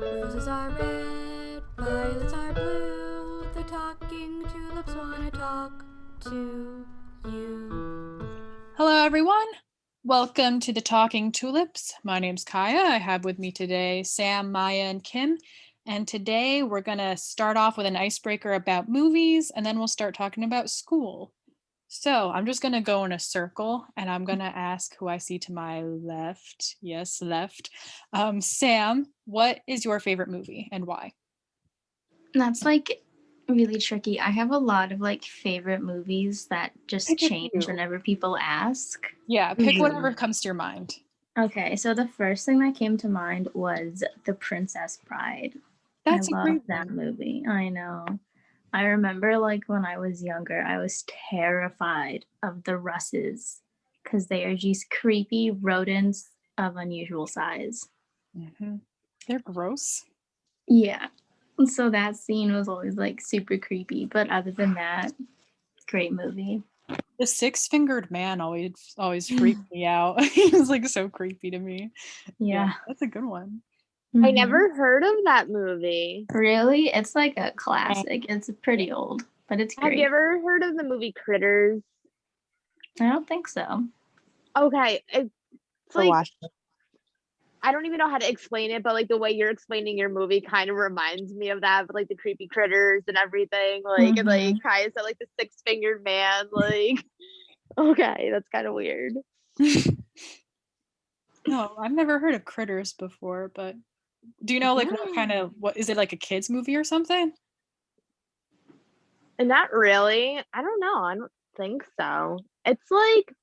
Roses are red, violets are blue. The talking tulips wanna talk to you. Hello, everyone. Welcome to the Talking Tulips. My name's Kaya. I have with me today Sam, Maya, and Kim. And today we're going to start off with an icebreaker about movies, and then we'll start talking about school. So I'm just going to go in a circle, and I'm going to ask who I see to my left. Yes, left. Sam, what is your favorite movie and why? That's like really tricky. I have a lot of like favorite movies that just Pick a change few. whenever people ask. Yeah, pick whatever comes to your mind. Okay, so the first thing that came to mind was The Princess Bride. I That's a love great that one. movie. I know. I remember like when I was younger, I was terrified of the Russes because they are just creepy rodents of unusual size. They're gross. Yeah. So that scene was always like super creepy. But other than that, great movie. The six-fingered man always freaked me out. He was like so creepy to me. Yeah, Yeah. that's a good one. I Mhm. never heard of that movie. Really? It's like a classic. It's pretty old, but it's Have you great. ever heard of the movie Critters? I don't think so. Okay, it's For like watching. I don't even know how to explain it, but like the way you're explaining your movie kind of reminds me of that, but like the creepy critters and everything. Like and like Mhm. Kaya said, like the six-fingered man. Like okay, that's kind of weird. No, I've never heard of Critters before, but do you know like what is it, like a kids movie or something? And not really. I don't know. I don't think so. It's like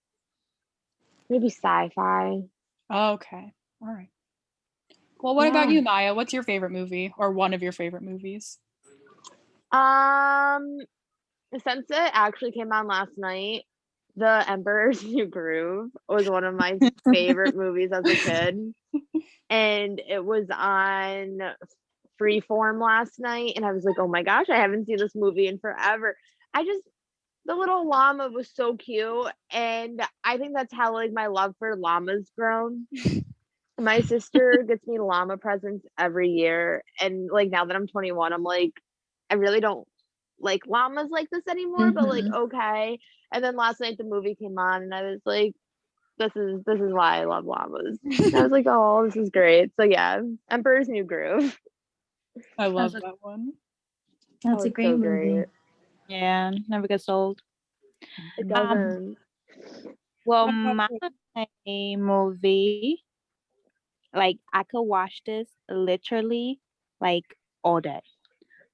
maybe sci-fi. Oh, okay. All right. Well, what about Yeah. you, Maya? What's your favorite movie or one of your favorite movies? Um, since it actually came on last night, The Emperor's New Groove was one of my favorite movies as a kid. And it was on Freeform last night. And I was like, oh my gosh, I haven't seen this movie in forever. The little llama was so cute. And I think that's how like my love for llamas grown. My sister gets me llama presents every year. And like now that I'm 21, I'm like, I really don't like llamas like this anymore, but like Mhm. okay. And then last night the movie came on and I was like, this is why I love llamas. And I was like, oh, this is great. So yeah, Emperor's New Groove. I That's love a that one. Oh, that's a it's great so great. movie. Yeah, never gets old. It Um, doesn't. well, What about my you? movie, like I could watch this literally like all day.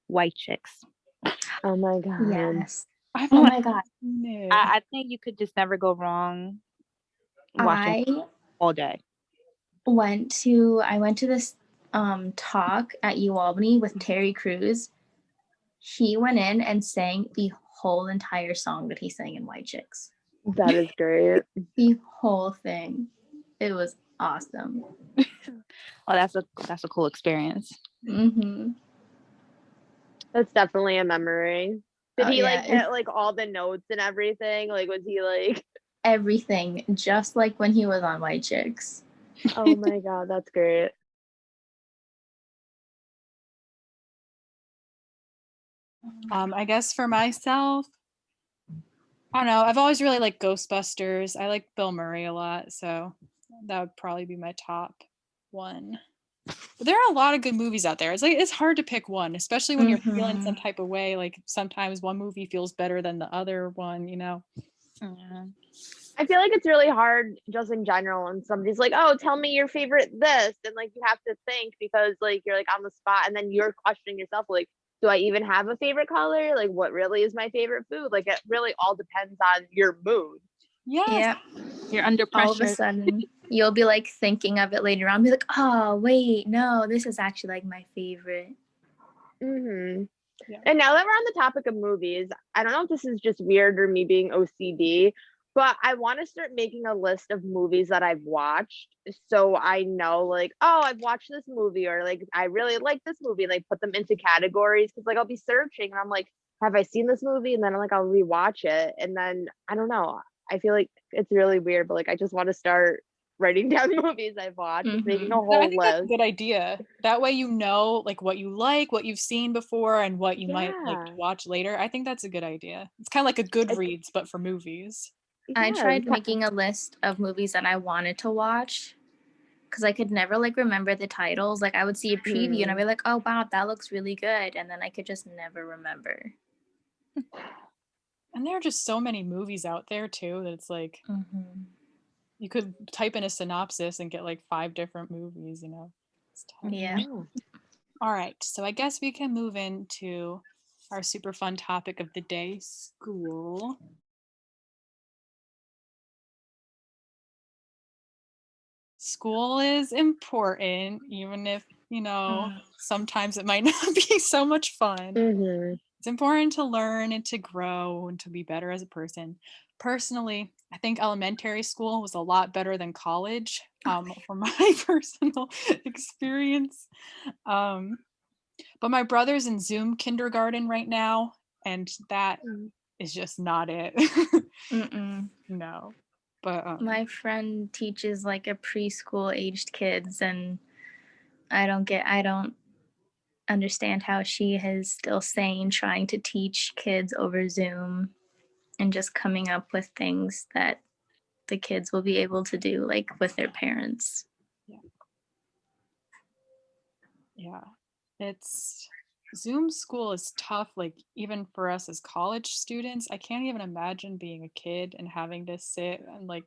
White Chicks. Oh my god. Yes. I've Oh never my god. seen it. I think you could just never go wrong watching I all day. I went to this talk at UAlbany with Terry Crews. He went in and sang the whole entire song that he sang in White Chicks. That is great. The whole thing. It was awesome. Oh, that's a cool experience. Mhm. That's definitely a memory. Did Oh he yeah, like it's hit like all the notes and everything? Like was he like everything just like when he was on White Chicks. oh my god, that's great. I guess for myself, I don't know. I've always really liked Ghostbusters. I like Bill Murray a lot, so that would probably be my top one. But there are a lot of good movies out there. It's like it's hard to pick one, especially when you're feeling some Mhm. type of way. Like sometimes one movie feels better than the other one, Yeah. I feel like it's really hard just in general and somebody's like, "Oh, tell me your favorite this." And like you have to think because like you're like on the spot and then you're questioning yourself like, "Do I even have a favorite color? Like what really is my favorite food?" Like it really all depends on your mood. Yes. Yeah. You're under All of a pressure. sudden, you'll be like thinking of it later on, be like, oh, wait, no, this is actually like my favorite. Mhm. Yeah. And now that we're on the topic of movies, I don't know if this is just weird or me being OCD, but I want to start making a list of movies that I've watched so I know like, oh, I've watched this movie or like I really like this movie and like put them into categories because like I'll be searching and I'm like, have I seen this movie? And then I'm like I'll rewatch it and then I don't know. I feel like it's really weird, but like I just want to start writing down movies I've watched, just making a Mhm. I whole think that's a list. good idea. That way you know like what you like, what you've seen before, and what you might like to Yeah. watch later. I think that's a good idea. It's kind of like a Goodreads, but for movies. I Yeah, tried making a list of movies that I wanted to watch because I could never like remember the titles. Like I would see a preview and I'd be like, oh wow, that looks really good. And then I could just never remember. And there are just so many movies out there too that it's like Mhm. you could type in a synopsis and get like 5 different movies, you know. It's tough. Yeah. All right, so I guess we can move into our super fun topic of the day, school. School is important, even if, you know, sometimes it might not be so much fun. Mm-hmm. It's important to learn and to grow and to be better as a person. Personally, I think elementary school was a lot better than college, from my personal experience. But my brother's in Zoom kindergarten right now, and that is just not it. Mm-mm. No. But My friend teaches like a preschool aged kids, and I don't understand how she is still sane trying to teach kids over Zoom and just coming up with things that the kids will be able to do like with their parents. yeah, it's Zoom school is tough, like even for us as college students. I can't even imagine being a kid and having to sit and like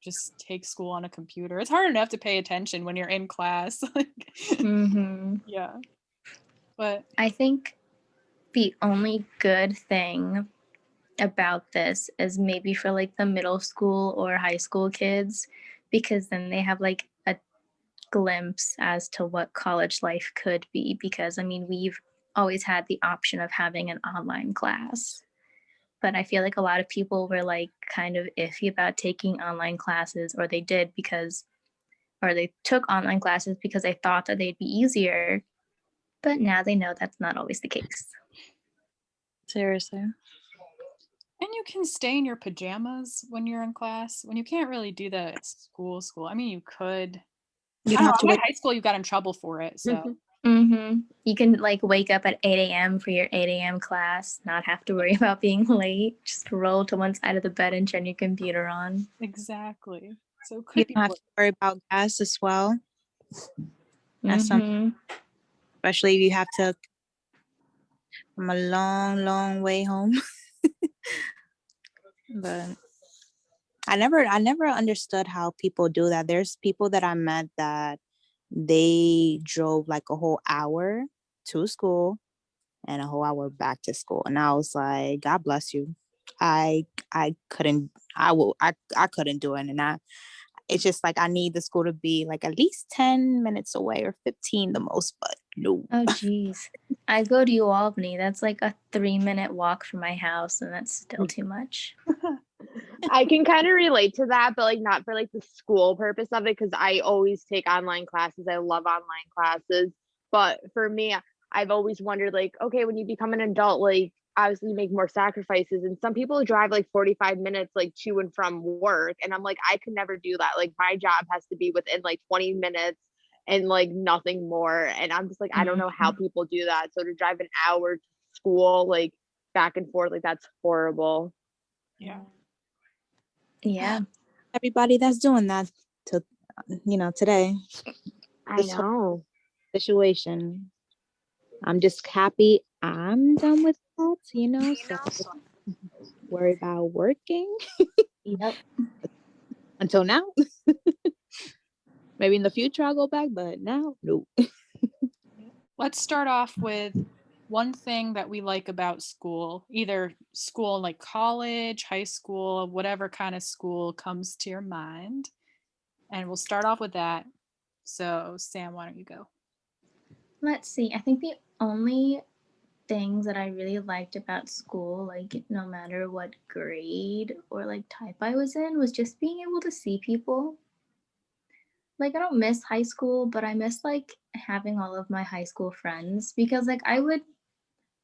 just take school on a computer. It's hard enough to pay attention when you're in class. Like, Mm-hmm. yeah. But I think the only good thing about this is maybe for like the middle school or high school kids, because then they have like a glimpse as to what college life could be. Because I mean, we've always had the option of having an online class, but I feel like a lot of people were like kind of iffy about taking online classes, or they did because, or they took online classes because they thought that they'd be easier, but now they know that's not always the case. Seriously. and you can stay in your pajamas when you're in class. When you can't really do that at school. I mean, you could. You I don't don't know. have to In my wait. high school, you got in trouble for it. So Mm-hmm. You can like wake up at 8 a.m. for your 8 a.m. class, not have to worry about being late. Just roll to one side of the bed and turn your computer on. exactly. So it You could be don't have worse. to worry about gas as well. That's something, especially if you have to from a long, long way home. But I never understood how people do that. There's people that I met that they drove like a whole hour to school and a whole hour back to school. And I was like, God bless you. I couldn't I couldn't do it. And it's just like I need the school to be like at least 10 minutes away or 15 the most, but no. Oh, geez. I go to Albany. That's like a 3-minute walk from my house, and that's still too much. I can kind of relate to that, but like not for like the school purpose of it, because I always take online classes. I love online classes. But for me, I've always wondered like, okay, when you become an adult, like obviously you make more sacrifices. And some people drive like 45 minutes like to and from work. And I'm like, I could never do that. Like my job has to be within like 20 minutes and like nothing more. And I'm just like, I don't know how people do that. So to drive an hour to school, like back and forth, like that's horrible. Yeah. Yeah. Everybody that's doing that to today. I This whole know. situation. I'm just happy I'm done with that, so worry about working Yep. until now. Maybe in the future I'll go back, but now, no. Let's start off with one thing that we like about school, either school like college, high school, whatever kind of school comes to your mind. And we'll start off with that. So, Sam, why don't you go? Let's see. I think the only things that I really liked about school, like no matter what grade or like type I was in, was just being able to see people. Like I don't miss high school, but I miss like having all of my high school friends, because like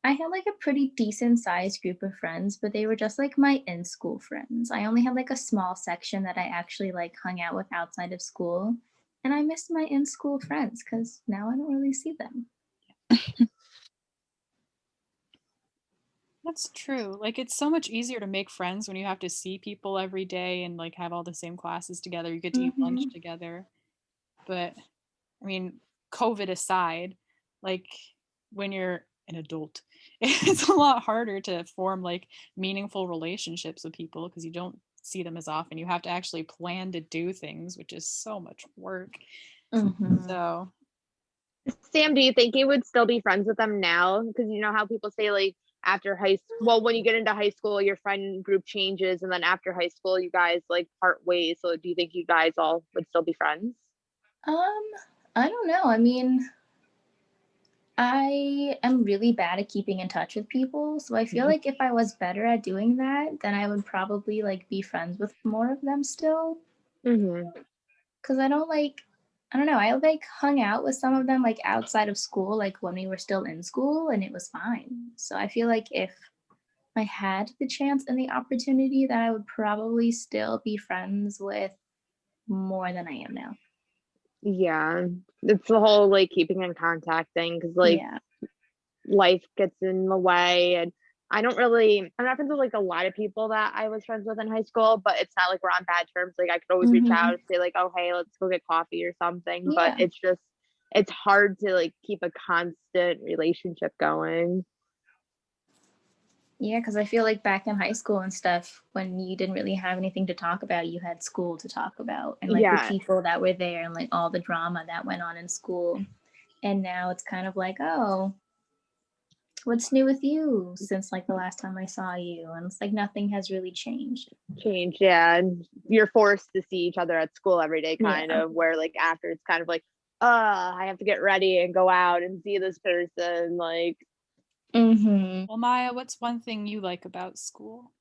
I had like a pretty decent sized group of friends, but they were just like my in school friends. I only had like a small section that I actually like hung out with outside of school. And I miss my in school friends because now I don't really see them. That's true. Like it's so much easier to make friends when you have to see people every day and like have all the same classes together. You get to eat lunch Mhm. together. But I mean, COVID aside, like when you're an adult, it's a lot harder to form like meaningful relationships with people because you don't see them as often. You have to actually plan to do things, which is so much work. Mhm. So, Sam, do you think you would still be friends with them now? Because you know how people say like after high school, well, when you get into high school, your friend group changes, and then after high school, you guys like part ways. So do you think you guys all would still be friends? Um, I don't know. I mean, I am really bad at keeping in touch with people, so I feel like if I was better at doing that, then I would probably like be friends with more of them still. Mm-hmm. Cause I don't know, I like hung out with some of them like outside of school, like when we were still in school, and it was fine. So I feel like if I had the chance and the opportunity, that I would probably still be friends with more than I am now. Yeah, it's the whole like keeping in contact thing because like Yeah. life gets in the way, and I'm not friends with like a lot of people that I was friends with in high school, but it's not like we're on bad terms. Like I could always reach Mm-hmm. out and say like, oh hey, let's go get coffee or something. But Yeah. it's hard to like keep a constant relationship going. Yeah, because I feel like back in high school and stuff, when you didn't really have anything to talk about, you had school to talk about and like the Yeah, people that were there and like all the drama that went on in school. And now it's kind of like, oh, what's new with you since like the last time I saw you? And it's like nothing has really changed. change. Yeah, and you're forced to see each other at school every day, kind Yeah. of. Where like after it's kind of like, I have to get ready and go out and see this person. Like, Mm-hmm. well, Maya, what's one thing you like about school?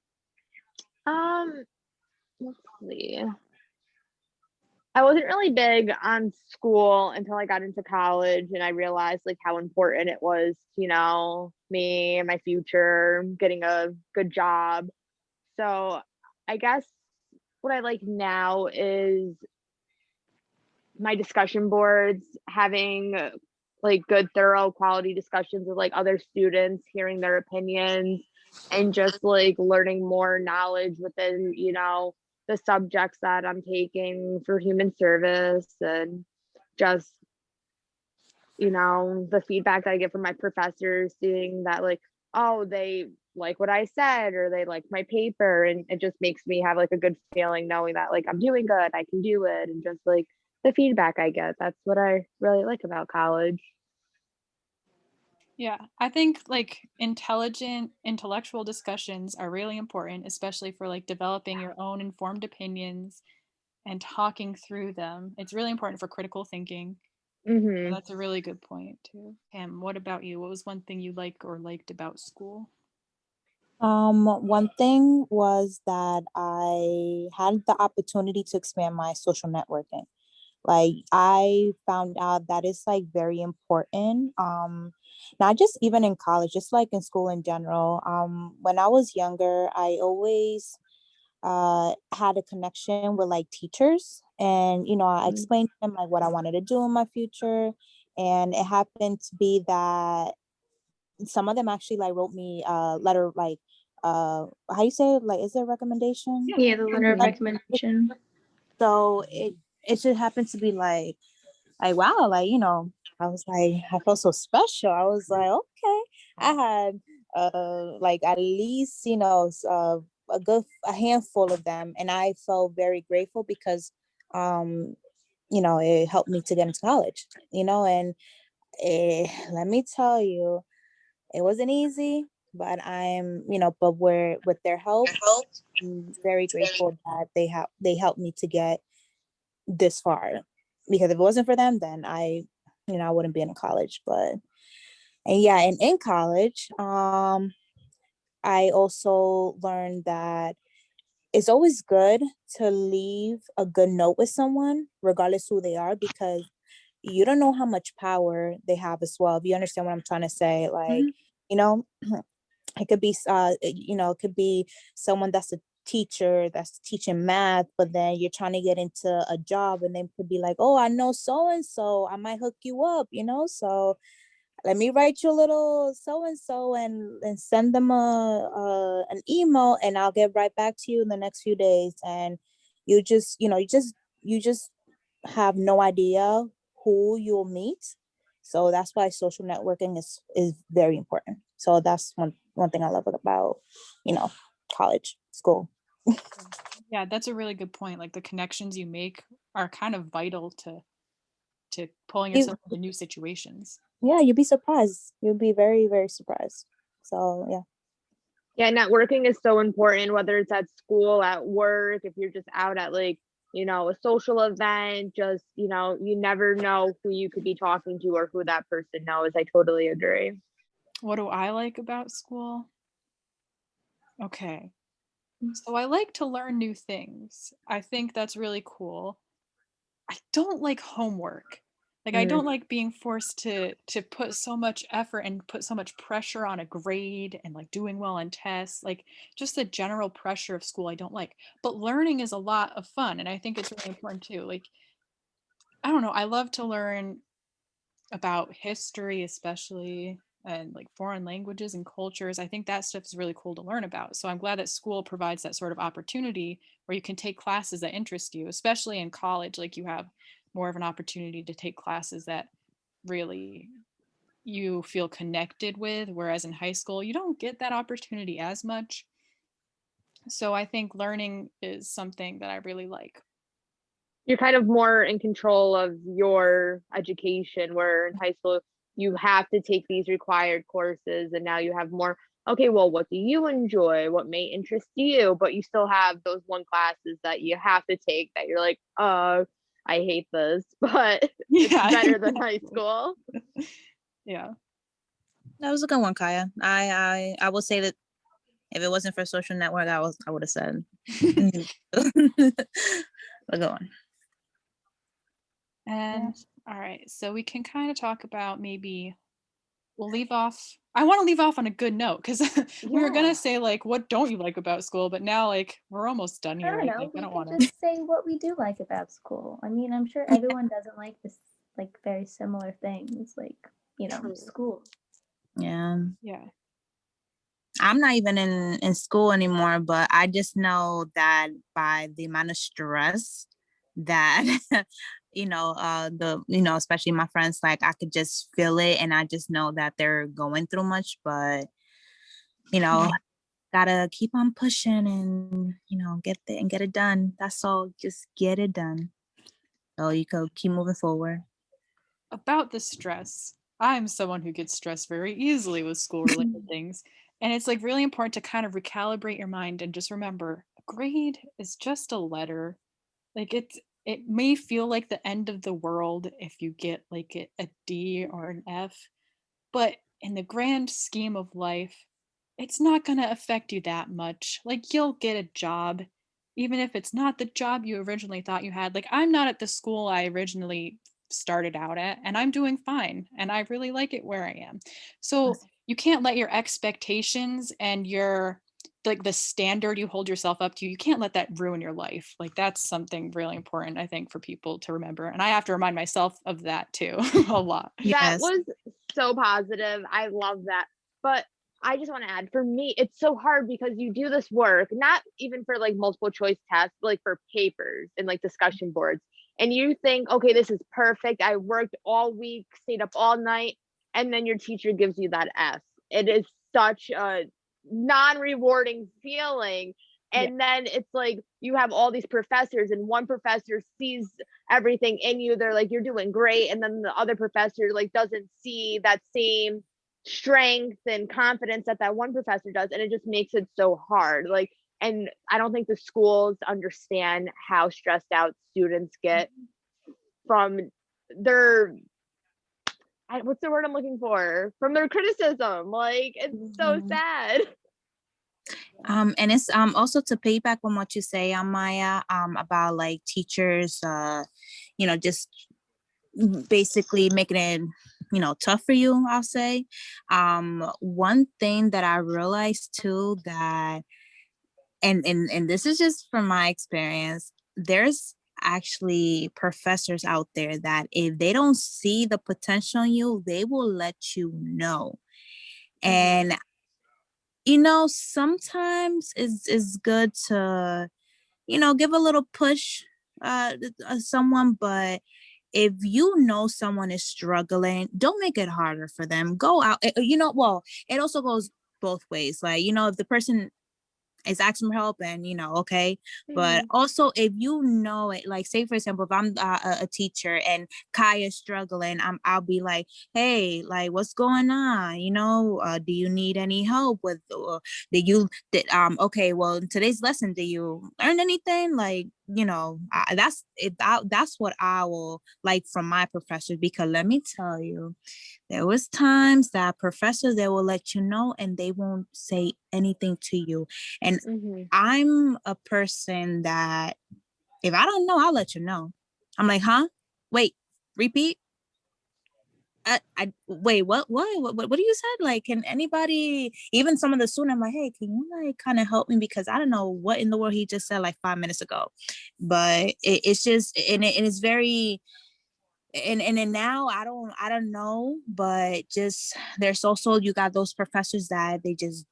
um, let's see. I wasn't really big on school until I got into college and I realized like how important it was, me and my future, getting a good job. So I guess what I like now is my discussion boards, having like good, thorough, quality discussions with like other students, hearing their opinions, and just like learning more knowledge within, the subjects that I'm taking for human service, and just, the feedback that I get from my professors, seeing that like, oh, they like what I said or they like my paper. And it just makes me have like a good feeling knowing that like I'm doing good, I can do it. And just like the feedback I get, that's what I really like about college. Yeah, I think like intelligent intellectual discussions are really important, especially for like developing your own informed opinions and talking through them. It's really important for critical thinking. So Hmm. that's a really good point too. Cam, what about you? What was one thing you like or liked about school? One thing was that I had the opportunity to expand my social networking. Like I found out that it's like very important. Not just even in college, just like in school in general. When I was younger, I always had a connection with like teachers, and I explained to them like what I wanted to do in my future, and it happened to be that some of them actually like wrote me a letter, like how you say it? Like, is it a recommendation? Yeah, the letter of Hmm. recommendation. So it just happened to be like wow, like I was like, I felt so special. I was like, okay. I had like at least a handful of them, and I felt very grateful because um it helped me to get into college, and let me tell you, it wasn't easy, but but we're with their help, I'm very grateful that they helped me to get this far, because if it wasn't for them, then I wouldn't be in college. But and yeah, and in college, I also learned that it's always good to leave a good note with someone, regardless who they are, because you don't know how much power they have as well. If you understand what I'm trying to say, like Mhm. you know. It could be it could be someone that's a teacher that's teaching math, but then you're trying to get into a job and they could be like, oh, I know so and so, I might hook you up, so let me write you a little so and so and send them an email, and I'll get right back to you in the next few days. And you just have no idea who you'll meet. So that's why social networking is very important. So that's one thing I love about college, school. Yeah, that's a really good point. Like the connections you make are kind of vital to pulling You, yourself into new situations. yeah, you'd be surprised. You'd be very, very surprised. So yeah. Yeah, networking is so important, whether it's at school, at work, if you're just out at like, a social event, just, you never know who you could be talking to or who that person knows. I totally agree. What do I like about school? Okay. So I like to learn new things. I think that's really cool. I don't like homework. Like I Mm. don't like being forced to put so much effort and put so much pressure on a grade and like doing well on tests. Like just the general pressure of school I don't like. But learning is a lot of fun and I think it's really important too. Like I don't know, I love to learn about history especially and like foreign languages and cultures. I think that stuff is really cool to learn about. So I'm glad that school provides that sort of opportunity where you can take classes that interest you, especially in college. Like you have more of an opportunity to take classes that really you feel connected with, whereas in high school you don't get that opportunity as much. So I think learning is something that I really like. You're kind of more in control of your education, where in high school you have to take these required courses, and now you have more, okay, well, what do you enjoy, what may interest you, but you still have those one classes that you have to take that you're like, I hate this, but it's better than high school. Yeah. That was a good one, Kaya. I will say that if it wasn't for social network, I would have said a good one. And all right, so we can kind of talk about maybe we'll leave off. I want to leave off on a good note because we were gonna say like, what don't you like about school? But now like we're almost done I here. don't I know. think I We don't could want to. just say what we do like about school. I mean, I'm sure everyone doesn't like this, like very similar things, like school. Yeah. Yeah. I'm not even in school anymore, but I just know that by the amount of stress that especially my friends, like I could just feel it, and I just know that they're going through much, but gotta keep on pushing and get it done. That's all. Just get it done so you can keep moving forward. About the stress, I'm someone who gets stressed very easily with school related things. And it's like really important to kind of recalibrate your mind and just remember a grade is just a letter. Like it may feel like the end of the world if you get like a D or an F, but in the grand scheme of life, it's not going to affect you that much. Like you'll get a job even if it's not the job you originally thought you had. Like I'm not at the school I originally started out at and I'm doing fine and I really like it where I am. So you can't let your expectations and your like the standard you hold yourself up to, you can't let that ruin your life. Like that's something really important I think for people to remember, and I have to remind myself of that too a lot. That was so positive. I love that. But I just want to add, for me, it's so hard because you do this work, not even for like multiple choice tests, but like for papers and like discussion boards. And you think, okay, this is perfect. I worked all week, stayed up all night, and then your teacher gives you that F. It is such a non-rewarding feeling. And then it's like you have all these professors, and one professor sees everything in you. They're like, you're doing great. And then the other professor like doesn't see that same strength and confidence that one professor does. And it just makes it so hard. Like, and I don't think the schools understand how stressed out students get from their, what's the word I'm looking for? From their criticism. Like, it's so sad. And it's also to piggyback on what you say, Maya, about like teachers, just basically making it, tough for you, I'll say. One thing that I realized too, that and this is just from my experience, there's actually professors out there that if they don't see the potential in you, they will let you know. And sometimes it's good to give a little push someone, but if you know someone is struggling, don't make it harder for them. Go out, well, it also goes both ways. Like, if the person is asking for help, and okay, but also if you know it, like, say for example, if I'm a teacher and Kaya's struggling, I'll be like, hey, like, what's going on, do you need any help with okay, well, in today's lesson, did you learn anything, like, that's what I will like from my professors, because let me tell you, there was times that professors, they will let you know and they won't say anything to you. And I'm a person that if I don't know, I'll let you know. I'm like, huh? Wait, repeat. I wait, what do you said? Like, can anybody, even some of the students, I'm like, hey, can you like kind of help me, because I don't know what in the world he just said like 5 minutes ago. But it's just, and it's very, and then now I don't know, but just there's also, you got those professors that they just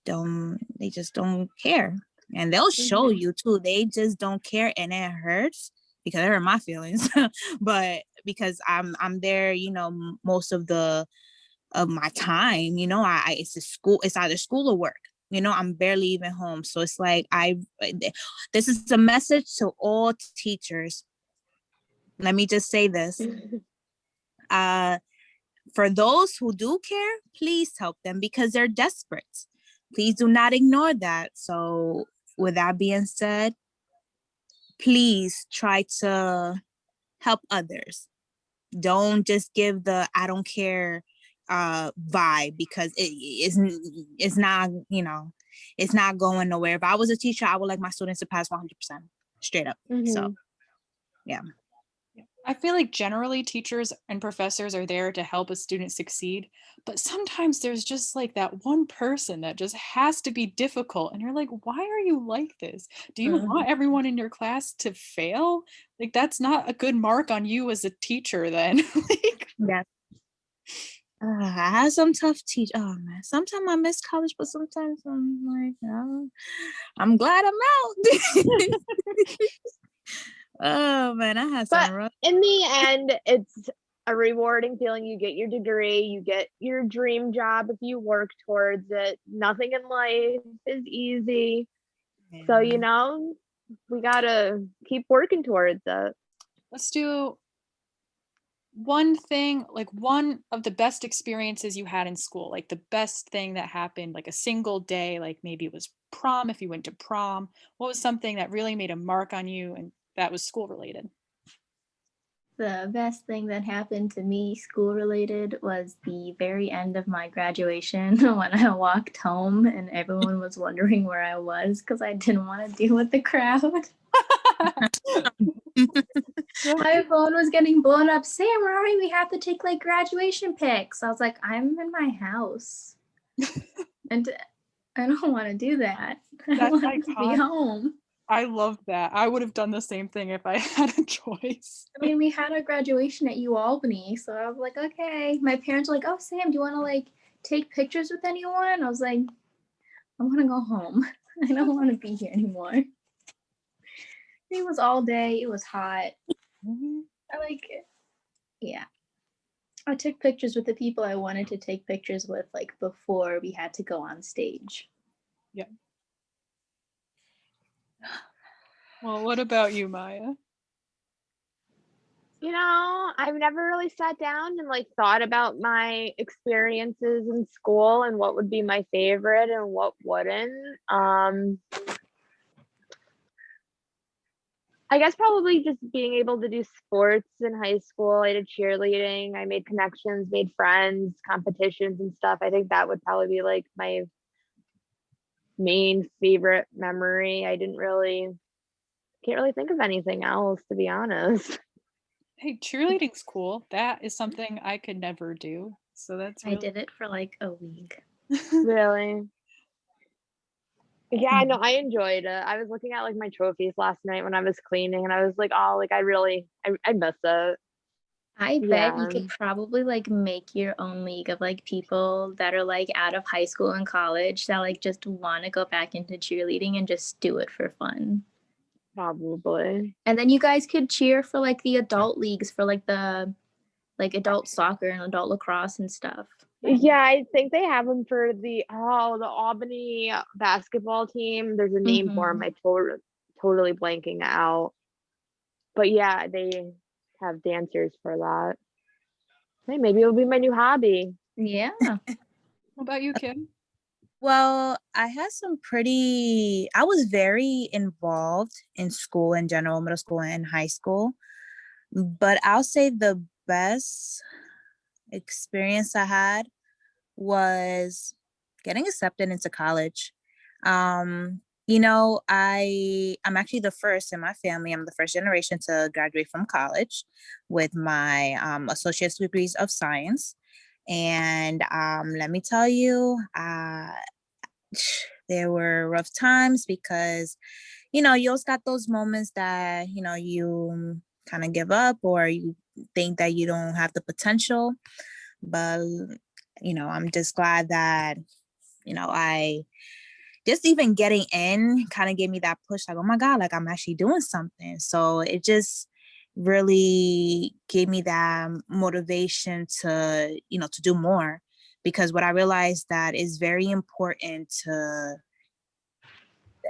don't care, and they'll show you too, they just don't care, and it hurts because it hurt my feelings. But because I'm there, most of my time, it's a school, it's either school or work, I'm barely even home. So it's like, this is a message to all teachers. Let me just say this. For those who do care, please help them, because they're desperate. Please do not ignore that. So with that being said, please try to help others. Don't just give the I don't care vibe, because it's not, it's not going nowhere. If I was a teacher, I would like my students to pass 100% straight up. So yeah. I feel like generally teachers and professors are there to help a student succeed, but sometimes there's just like that one person that just has to be difficult. And you're like, why are you like this? Do you want everyone in your class to fail? Like, that's not a good mark on you as a teacher then. Like, yeah. I had some tough teachers. Oh man, sometimes I miss college, but sometimes I'm like, oh, I'm glad I'm out. Oh man, I had some rough. In the end, it's a rewarding feeling. You get your degree, you get your dream job if you work towards it. Nothing in life is easy. Yeah. So, we gotta keep working towards it. Let's do one thing, like one of the best experiences you had in school, like the best thing that happened, like a single day, like maybe it was prom, if you went to prom. What was something that really made a mark on you and that was school related? The best thing that happened to me school related was the very end of my graduation when I walked home and everyone was wondering where I was because I didn't want to deal with the crowd. My phone was getting blown up. Sam, where are you? We have to take like graduation pics. I was like, I'm in my house. And I don't want to do that. I want to be home. I love that. I would have done the same thing if I had a choice. I mean, we had a graduation at UAlbany, so I was like, okay. My parents were like, oh, Sam, do you want to like take pictures with anyone? I was like, I want to go home. I don't want to be here anymore. It was all day. It was hot. I like it. Yeah. I took pictures with the people I wanted to take pictures with, like before we had to go on stage. Yeah. Well, what about you, Maya? I've never really sat down and like thought about my experiences in school and what would be my favorite and what wouldn't. I guess probably just being able to do sports in high school. I did cheerleading. I made connections, made friends, competitions and stuff. I think that would probably be like my main favorite memory. Can't really think of anything else, to be honest. Hey, cheerleading's cool. That is something I could never do. So that's I really did it for like a week. Really? Yeah, no, Mhm. I enjoyed it. I was looking at like my trophies last night when I was cleaning, and I was like, oh, like I miss it. I bet you Yeah, could probably like make your own league of like people that are like out of high school and college that like just want to go back into cheerleading and just do it for fun. probably. And then you guys could cheer for like the adult leagues for like the like adult soccer and adult lacrosse and stuff. Yeah, I think they have them for the Albany basketball team. There's a name for them. Mhm. Totally blanking out. But yeah, they have dancers for that. Hey, maybe it'll be my new hobby. Yeah. What about you, Kim? Well, I was very involved in school in general, middle school and high school. But I'll say the best experience I had was getting accepted into college. I'm actually the first in my family. I'm the first generation to graduate from college with my associate's degrees of science. And let me tell you, there were rough times because, you always got those moments that, you kind of give up or you think that you don't have the potential. But, I'm just glad that, I just even getting in kind of gave me that push like, oh my God, like I'm actually doing something. So it just really gave me that motivation to do more. Because what I realized that is very important to,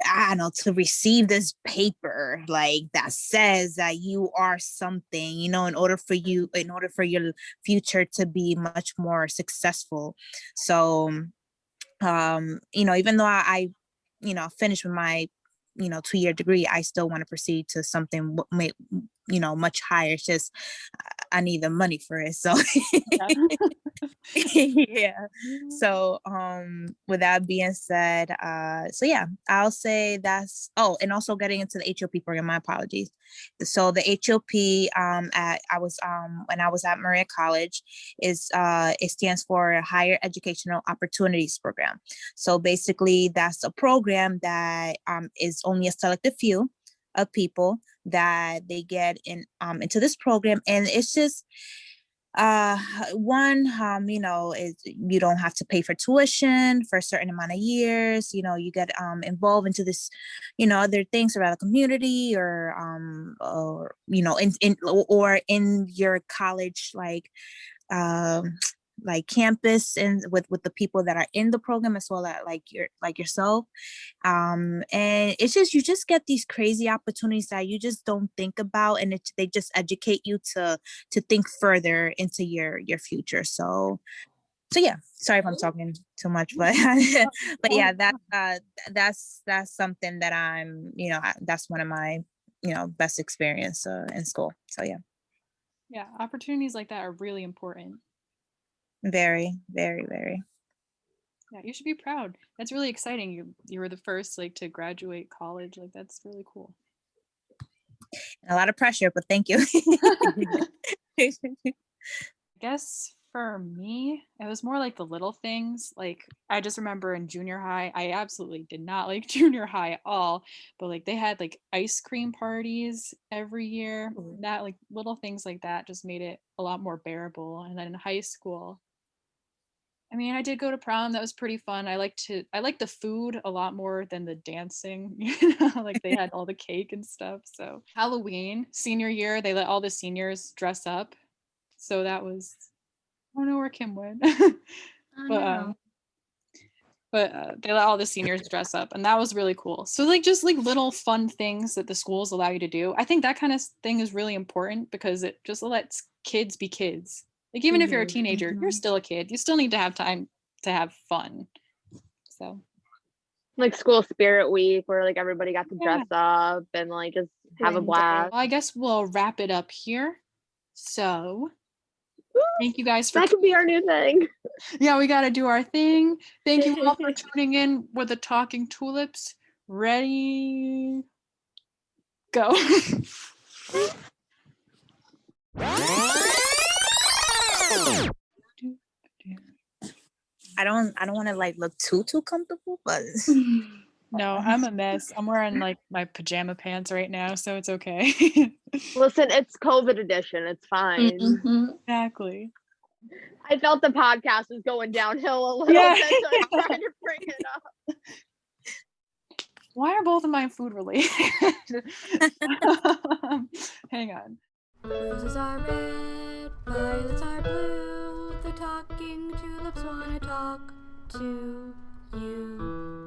I don't know, to receive this paper like that says that you are something, in order for your future to be much more successful. So even though I finished with my 2-year degree, I still want to proceed to something much higher. It's just I need the money for it. So yeah. So with that being said, so yeah, I'll say that's, oh, and also getting into the HOP program, my apologies. So the HOP at I was when I was at Maria College is it stands for Higher Educational Opportunities Program. So basically that's a program that is only a selected few of people that they get into this program, and it's just one is you don't have to pay for tuition for a certain amount of years. You get involved into this other things around the community, or or in your college, um like campus, and with the people that are in the program, as well as like yourself. And it's just, you just get these crazy opportunities that you just don't think about, and they just educate you to think further into your future. So yeah, sorry if I'm talking too much, but but yeah, that's something that that's one of my best experience in school. So yeah, Yeah, opportunities like that are really important. very, very, very. Yeah, you should be proud. That's really exciting. You were the first like to graduate college. Like that's really cool. A lot of pressure, but thank you. Guess for me, it was more like the little things. Like I just remember in junior high, I absolutely did not like junior high at all, but like they had like ice cream parties every year. That like little things like that just made it a lot more bearable. And then in high school, I mean, I did go to prom. That was pretty fun. I like the food a lot more than the dancing. Like they had all the cake and stuff. So Halloween, senior year, they let all the seniors dress up. So that was, I don't know where Kim went. Oh but no. they let all the seniors dress up, and that was really cool. So like just like little fun things that the schools allow you to do. I think that kind of thing is really important because it just lets kids be kids. Like even if you're a teenager, you're Mhm. still a kid. You still need to have time to have fun. So Like school spirit week where like everybody got to yeah. dress up and like just have a During the day. blast. Well, I guess we'll wrap it up here. So thank you guys for That could be our new thing. yeah, we got to do our thing. Thank you all for tuning in with the Talking Tulips. Ready, go. I don't want to like look too comfortable, but No, I'm a mess. I'm wearing like my pajama pants right now, so it's okay. Listen, it's COVID edition. It's fine. Mhm. Exactly. I felt the podcast was going downhill a little Yeah. bit, so I'm trying to bring it up. Why are both of mine food related? Hang on. Roses are red, violets are blue. The talking tulips wanna talk to you.